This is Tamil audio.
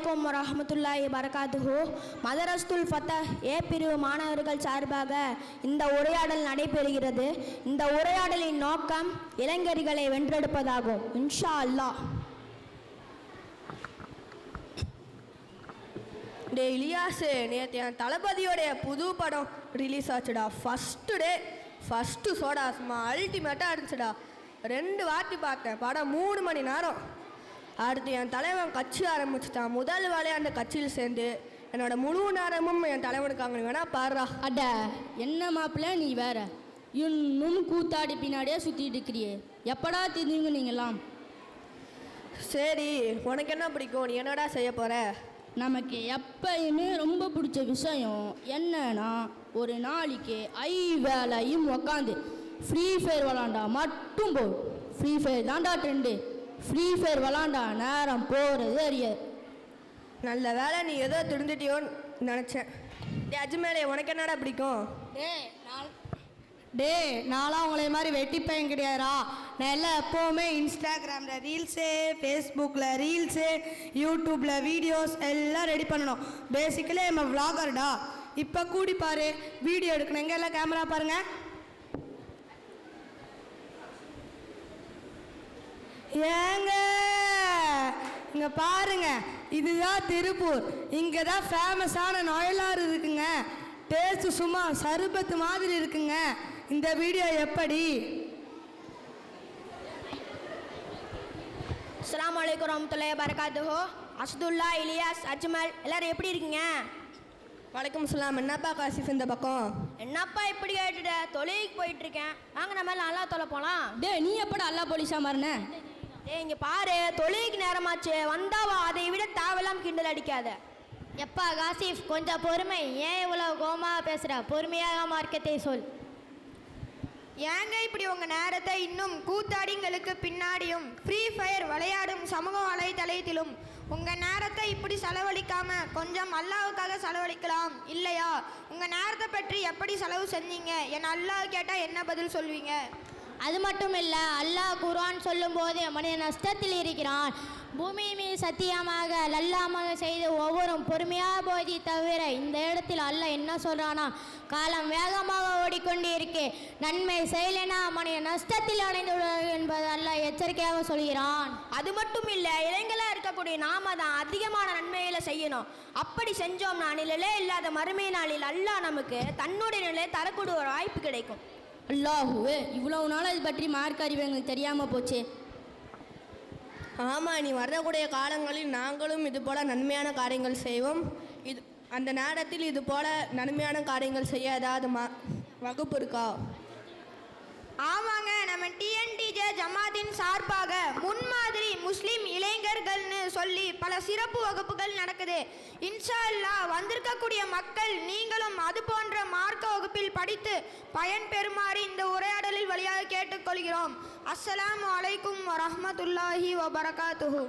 அலைக்கும் வரஹ்மத்துல்லாஹி வரகாத்துஹு. மதரஸ்துல் ஃபத்தஹ் ஏ பிரிவு மாணவர்கள் சார்பாக இந்த உரையாடல் நடைபெறுகிறது. இந்த உரையாடலின் நோக்கம் இளைஞர்களை வென்றெடுப்பதாகும். இன்ஷா அல்லாஹ். டே இலியாஸு, நேற்று என் தளபதியோடைய புது படம் ரிலீஸ் ஆச்சுடா. ஃபஸ்ட்டு டே ஃபஸ்ட்டு சோடா சும்மா அல்டிமேட்டாக இருந்துச்சுடா. 2 வாட்டி பார்த்தேன். படம் 3 மணி நேரம். அடுத்து என் தலைவன் கட்சி ஆரம்பிச்சுட்டான். முதல் வேலையை அந்த கட்சியில் சேர்ந்து என்னோட முழு நேரமும் என் தலைவனுக்காங்க. வேணா பாடுறா. அட என்ன மாப்பிள்ள நீ வேற இன்னும் கூத்தாடி பின்னாடியே சுற்றிட்டு இருக்கிறியே, எப்படா தெரிஞ்சுங்க நீங்களாம்? சரி, உனக்கு என்ன பிடிக்கும்? நீ என்னடா செய்ய போகிற? நமக்கு எப்பயுமே ரொம்ப பிடிச்ச விஷயம் என்னன்னா, ஒரு நாளைக்கு வேலையும் உக்காந்து ஃப்ரீ ஃபயர் விளாண்டா மட்டும் போதும். ஃப்ரீ ஃபயர் தான்டா ட்ரெண்டு. ஃப்ரீ ஃபயர் விளாண்டா நேரம் போகிறது அறியாது. நல்ல வேலை நீ ஏதோ திருந்துட்டியோன்னு நினச்சேன். டே அஜ்மேலே, உனக்கு என்னடா பிடிக்கும்? நான்லாம் உங்களை மாதிரி வெட்டிப்பையன் கிடையாதா. நான் எல்லாம் எப்போவுமே இன்ஸ்டாகிராமில் ரீல்ஸு, ஃபேஸ்புக்கில் ரீல்ஸு, யூடியூப்பில் வீடியோஸ் எல்லாம் ரெடி பண்ணணும். பேசிக்கலி நம்ம விளாகர்டா. இப்போ கூடி பாரு, வீடியோ எடுக்கணும். எங்கே எல்லாம் கேமரா பாருங்கள். ஏங்க இங்கே பாருங்க, இதுதான் திருப்பூர். இங்கே தான் ஃபேமஸான நொயலாறு இருக்குங்க. டேஸ்ட் சும்மா சருபத்து மாதிரி இருக்குங்க. இந்த வீடியோ எப்படி? அஸ்ஸலாமு அலைக்கும் வரஹ்மத்துல்லாஹி வரகாத்துஹு. அஸ்துல்லா, இலியாஸ், அஜ்மல் எல்லாரும் எப்படி இருக்கீங்க? வலைக்கம் சலாம். என்னப்பா காசிஃப் இந்த பக்கம்? என்னப்பா இப்படி கேட்டுட்ட? தொழிலுக்கு போயிட்டு இருக்கேன். வாங்க நம்ம எல்லாம் நல்லா தொலை போகலாம். டே நீ எப்படா அல்லா போலீஸா மாறின? டே இங்கே பாரு, தொழிலுக்கு நேரமாச்சு வந்தாவா, அதை விட தேவையில்லாம கிண்டல் அடிக்காத. எப்பா காசிஃப், கொஞ்சம் பொறுமை. ஏன் இவ்வளோ கோமாக பேசுகிற? பொறுமையாக மார்க்கத்தை சொல். ஏங்க இப்படி உங்கள் நேரத்தை இன்னும் கூத்தாடிங்களுக்கு பின்னாடியும் ஃப்ரீ ஃபயர் விளையாடும் சமூக வலைதளத்திலும் உங்கள் நேரத்தை இப்படி செலவழிக்காம கொஞ்சம் அல்லாவுக்காக செலவழிக்கலாம் இல்லையா? உங்கள் நேரத்தை பற்றி எப்படி செலவு செஞ்சீங்க? என் அல்லாஹ் கேட்டால் என்ன பதில் சொல்வீங்க? அது மட்டும் இல்லை, அல்லாஹ் குர்ஆன் சொல்லும்போது மனிதன் நஷ்டத்தில் இருக்கிறான், பூமி மீது சத்தியமாக லல்லாமல் செய்து ஒவ்வொரு பொறுமையாக போதி தவிர இந்த இடத்தில் அல்லாஹ் என்ன சொல்கிறானா, காலம் வேகமாக ஓடிக்கொண்டு இருக்கு, நன்மை செய்யலைனா மனிதன் நஷ்டத்தில் அடைந்துள்ளது என்பது அல்லாஹ் எச்சரிக்கையாக சொல்கிறான். அது மட்டும் இல்லை, இளைஞர்களாக இருக்கக்கூடிய நாம தான் அதிகமான நன்மைகளை செய்யணும். அப்படி செஞ்சோம்னா நிலையிலே இல்லாத மறுமை நாளில் அல்லாஹ் நமக்கு தன்னுடைய நிலையை தரக்கூடிய ஒரு வாய்ப்பு கிடைக்கும். அல்லாஹுவே, இவ்வளவு நாள் அது பற்றி மார்க் அறிவு எங்களுக்கு தெரியாமல் போச்சே. ஆமாம், நீ வரக்கூடிய காலங்களில் நாங்களும் இது போல் நன்மையான காரியங்கள் செய்வோம். இது அந்த நேரத்தில் இது போல் நன்மையான காரியங்கள் செய்ய ஏதாவது வகுப்பு இருக்கா? ஆமாங்க, நம்ம டிஎன்டிஜே ஜமாத்தின் சார்பாக முன்மாதிரி முஸ்லீம் இளைஞர்கள்னு சொல்லி பல சிறப்பு வகுப்புகள் நடக்குது. இன்ஷா அல்லாஹ் வந்திருக்கக்கூடிய மக்கள் நீங்களும் அது போன்ற மார்க்க வகுப்பில் படித்து பயன் பெறுமாறு இந்த உரையாடலில் வழியாக கேட்டுக்கொள்கிறோம். அஸ்ஸலாமு அலைக்கும் வரஹ்மத்துல்லாஹி வபரகாத்துஹு.